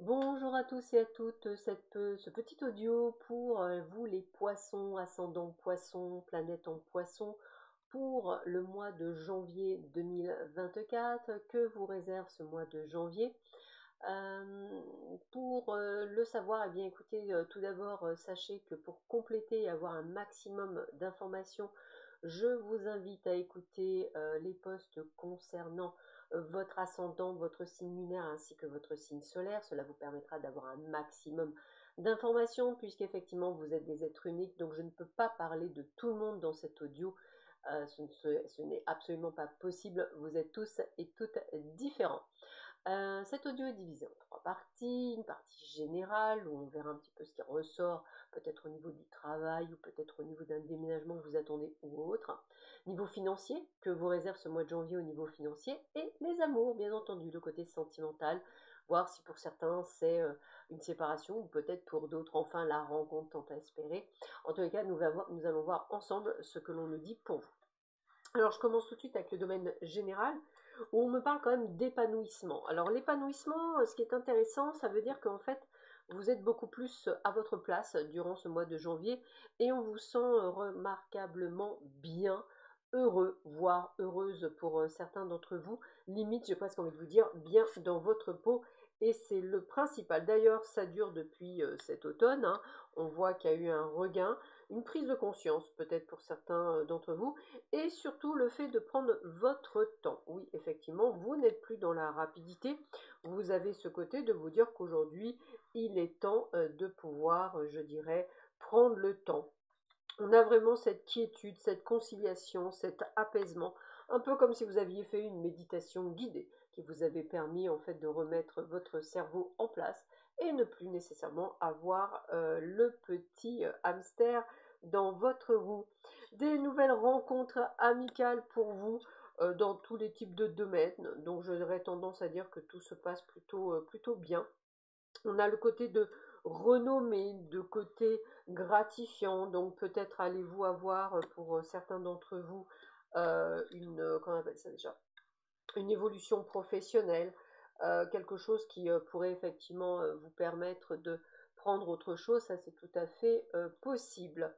Bonjour à tous et à toutes, ce petit audio pour vous les poissons, ascendant poisson, planète en poisson, pour le mois de janvier 2024, que vous réserve ce mois de janvier. Pour le savoir, eh bien écoutez, tout d'abord, sachez que pour compléter et avoir un maximum d'informations, je vous invite à écouter les posts concernant votre ascendant, votre signe lunaire ainsi que votre signe solaire. Cela vous permettra d'avoir un maximum d'informations puisqu'effectivement vous êtes des êtres uniques, donc je ne peux pas parler de tout le monde dans cet audio. Ce n'est absolument pas possible, vous êtes tous et toutes différents. Cet audio est divisé en trois parties. Une partie générale où on verra un petit peu ce qui ressort, peut-être au niveau du travail ou peut-être au niveau d'un déménagement que vous attendez ou autre. Niveau financier, que vous réserve ce mois de janvier au niveau financier. Et les amours, bien entendu, le côté sentimental. Voir si pour certains c'est une séparation ou peut-être pour d'autres enfin la rencontre tant espérée. En tous les cas, nous allons voir ensemble ce que l'on nous dit pour vous. Alors je commence tout de suite avec le domaine général, où on me parle quand même d'épanouissement. Alors l'épanouissement, ce qui est intéressant, ça veut dire qu'en fait, vous êtes beaucoup plus à votre place durant ce mois de janvier, et on vous sent remarquablement bien, heureux, voire heureuse pour certains d'entre vous, limite, j'ai presque envie de vous dire, bien dans votre peau, et c'est le principal. D'ailleurs, ça dure depuis cet automne, hein. On voit qu'il y a eu un regain, une prise de conscience peut-être pour certains d'entre vous, et surtout le fait de prendre votre temps. Oui, effectivement, vous n'êtes plus dans la rapidité. Vous avez ce côté de vous dire qu'aujourd'hui, il est temps de pouvoir, je dirais, prendre le temps. On a vraiment cette quiétude, cette conciliation, cet apaisement, un peu comme si vous aviez fait une méditation guidée qui vous avait permis en fait de remettre votre cerveau en place et ne plus nécessairement avoir le petit hamster dans votre roue. Des nouvelles rencontres amicales pour vous dans tous les types de domaines, donc j'aurais tendance à dire que tout se passe plutôt bien. On a le côté de renommée, de côté gratifiant, donc peut-être allez-vous avoir pour certains d'entre vous comment on appelle ça déjà, une évolution professionnelle, quelque chose qui pourrait effectivement vous permettre de prendre autre chose, ça c'est tout à fait possible.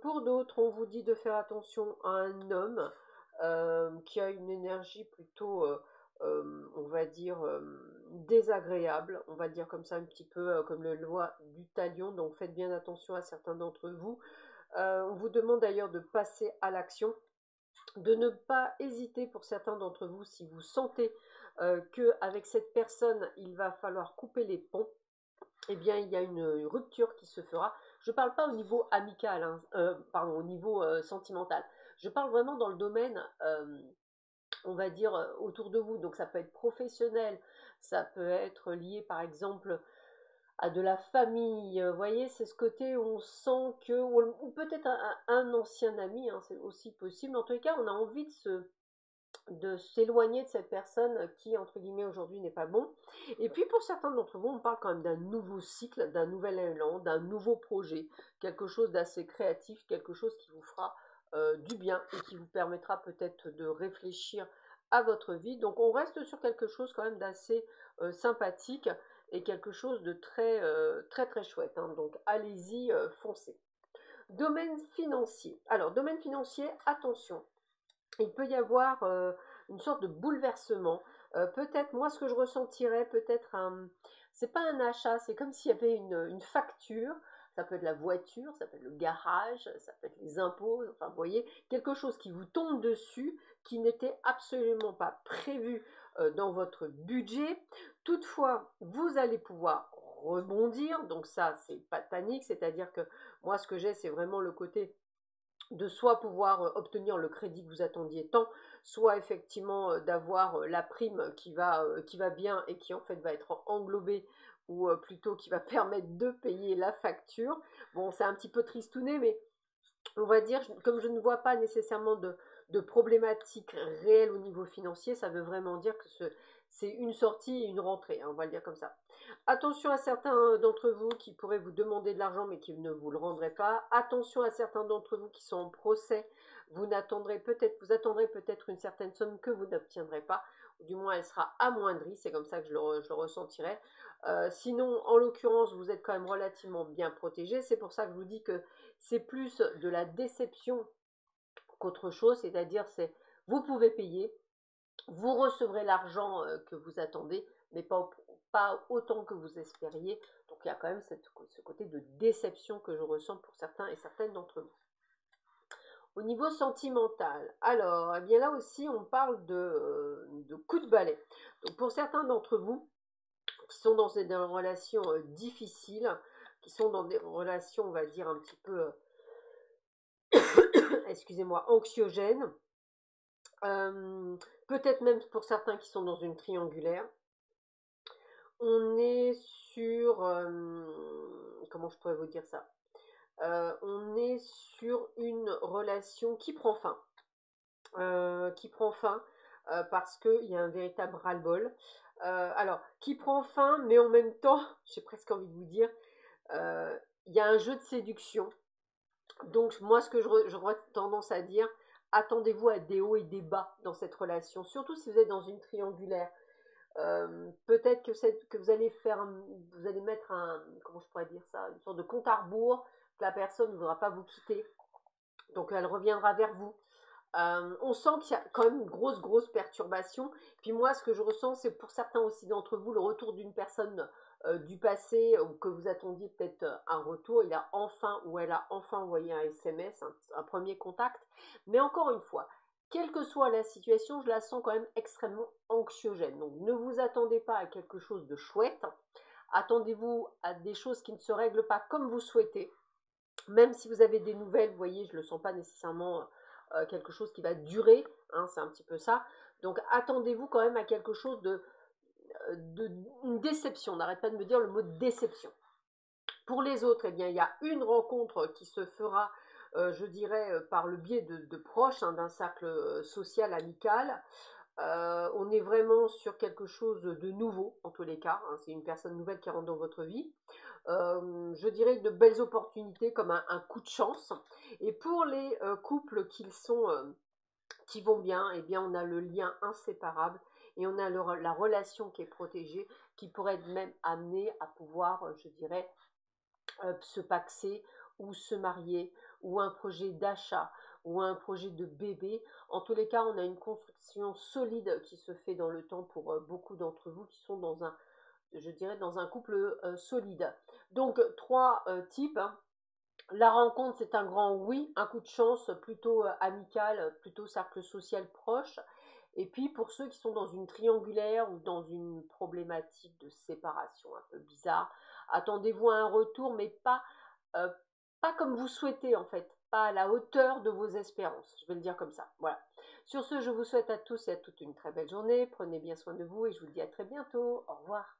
Pour d'autres, on vous dit de faire attention à un homme qui a une énergie plutôt, on va dire, désagréable, on va le dire comme ça, un petit peu comme le loi du talion, donc faites bien attention à certains d'entre vous. On vous demande d'ailleurs de passer à l'action, de ne pas hésiter pour certains d'entre vous si vous sentez qu'avec cette personne, il va falloir couper les ponts, eh bien, il y a une rupture qui se fera. Je ne parle pas au niveau amical, hein, pardon, au niveau sentimental. Je parle vraiment dans le domaine, on va dire, autour de vous. Donc, ça peut être professionnel, ça peut être lié, par exemple, à de la famille. Vous voyez, c'est ce côté où on sent que, ou peut-être un ancien ami, hein, c'est aussi possible. En tous les cas, on a envie de s'éloigner de cette personne qui, entre guillemets, aujourd'hui n'est pas bon. Et puis pour certains d'entre vous, on parle quand même d'un nouveau cycle, d'un nouvel élan, d'un nouveau projet, quelque chose d'assez créatif, quelque chose qui vous fera du bien et qui vous permettra peut-être de réfléchir à votre vie. Donc on reste sur quelque chose quand même d'assez sympathique et quelque chose de très chouette, hein. Donc allez-y, foncez. Domaine financier. Alors, domaine financier, attention, il peut y avoir une sorte de bouleversement. Peut-être, moi, ce que je ressentirais, peut-être c'est pas un achat, c'est comme s'il y avait une facture. Ça peut être la voiture, ça peut être le garage, ça peut être les impôts, enfin, vous voyez, quelque chose qui vous tombe dessus, qui n'était absolument pas prévu dans votre budget. Toutefois, vous allez pouvoir rebondir, donc ça, c'est pas de panique, c'est-à-dire que moi, ce que j'ai, c'est vraiment le côté de soit pouvoir obtenir le crédit que vous attendiez tant, soit effectivement d'avoir la prime qui va bien et qui en fait va être englobée ou plutôt qui va permettre de payer la facture. Bon, c'est un petit peu tristouné, mais on va dire, comme je ne vois pas nécessairement de problématiques réelles au niveau financier, ça veut vraiment dire que c'est une sortie et une rentrée, hein, on va le dire comme ça. Attention à certains d'entre vous qui pourraient vous demander de l'argent mais qui ne vous le rendraient pas. Attention à certains d'entre vous qui sont en procès. Vous attendrez peut-être une certaine somme que vous n'obtiendrez pas. du moins elle sera amoindrie, c'est comme ça que je le ressentirai. Sinon, en l'occurrence, vous êtes quand même relativement bien protégé, c'est pour ça que je vous dis que c'est plus de la déception qu'autre chose, c'est-à-dire c'est vous pouvez payer, vous recevrez l'argent que vous attendez, mais pas autant que vous espériez. Donc il y a quand même ce côté de déception que je ressens pour certains et certaines d'entre vous. Au niveau sentimental, alors, eh bien là aussi, on parle de coup de balai. Donc pour certains d'entre vous qui sont dans des relations difficiles, qui sont dans des relations, on va dire, un petit peu, excusez-moi, anxiogènes, peut-être même pour certains qui sont dans une triangulaire, on est sur, comment je pourrais vous dire ça? On est sur une relation qui prend fin parce qu'il y a un véritable ras-le-bol. Alors, qui prend fin, mais en même temps, j'ai presque envie de vous dire, il y a un jeu de séduction. Donc, moi, ce que j'aurais tendance à dire, attendez-vous à des hauts et des bas dans cette relation, surtout si vous êtes dans une triangulaire. Peut-être que vous allez mettre comment je pourrais dire ça, une sorte de compte à rebours, que la personne ne voudra pas vous quitter, donc elle reviendra vers vous. On sent qu'il y a quand même une grosse perturbation. Puis moi, ce que je ressens, c'est pour certains aussi d'entre vous, le retour d'une personne du passé, ou que vous attendiez peut-être un retour, il a enfin, ou elle a enfin envoyé un SMS, un premier contact. Mais encore une fois, quelle que soit la situation, je la sens quand même extrêmement anxiogène. Donc ne vous attendez pas à quelque chose de chouette. Attendez-vous à des choses qui ne se règlent pas comme vous souhaitez. Même si vous avez des nouvelles, vous voyez, je ne le sens pas nécessairement quelque chose qui va durer, hein, c'est un petit peu ça. Donc attendez-vous quand même à quelque chose une déception. On n'arrête pas de me dire le mot déception. Pour les autres, eh bien, il y a une rencontre qui se fera, je dirais, par le biais de proches, hein, d'un cercle social, amical. On est vraiment sur quelque chose de nouveau, en tous les cas, hein, c'est une personne nouvelle qui rentre dans votre vie. Je dirais de belles opportunités comme un coup de chance. Et pour les couples qui vont bien, eh bien on a le lien inséparable et on a la relation qui est protégée, qui pourrait être même amenée à pouvoir, je dirais, se paxer ou se marier, ou un projet d'achat, ou un projet de bébé. En tous les cas, on a une construction solide qui se fait dans le temps pour beaucoup d'entre vous qui sont je dirais, dans un couple solide. Donc, trois types, hein. La rencontre, c'est un grand oui, un coup de chance plutôt amical, plutôt cercle social proche. Et puis pour ceux qui sont dans une triangulaire ou dans une problématique de séparation un peu bizarre, attendez-vous à un retour, mais euh, pas comme vous souhaitez en fait, pas à la hauteur de vos espérances. Je vais le dire comme ça. Voilà. Sur ce, je vous souhaite à tous et à toutes une très belle journée. Prenez bien soin de vous et je vous dis à très bientôt. Au revoir.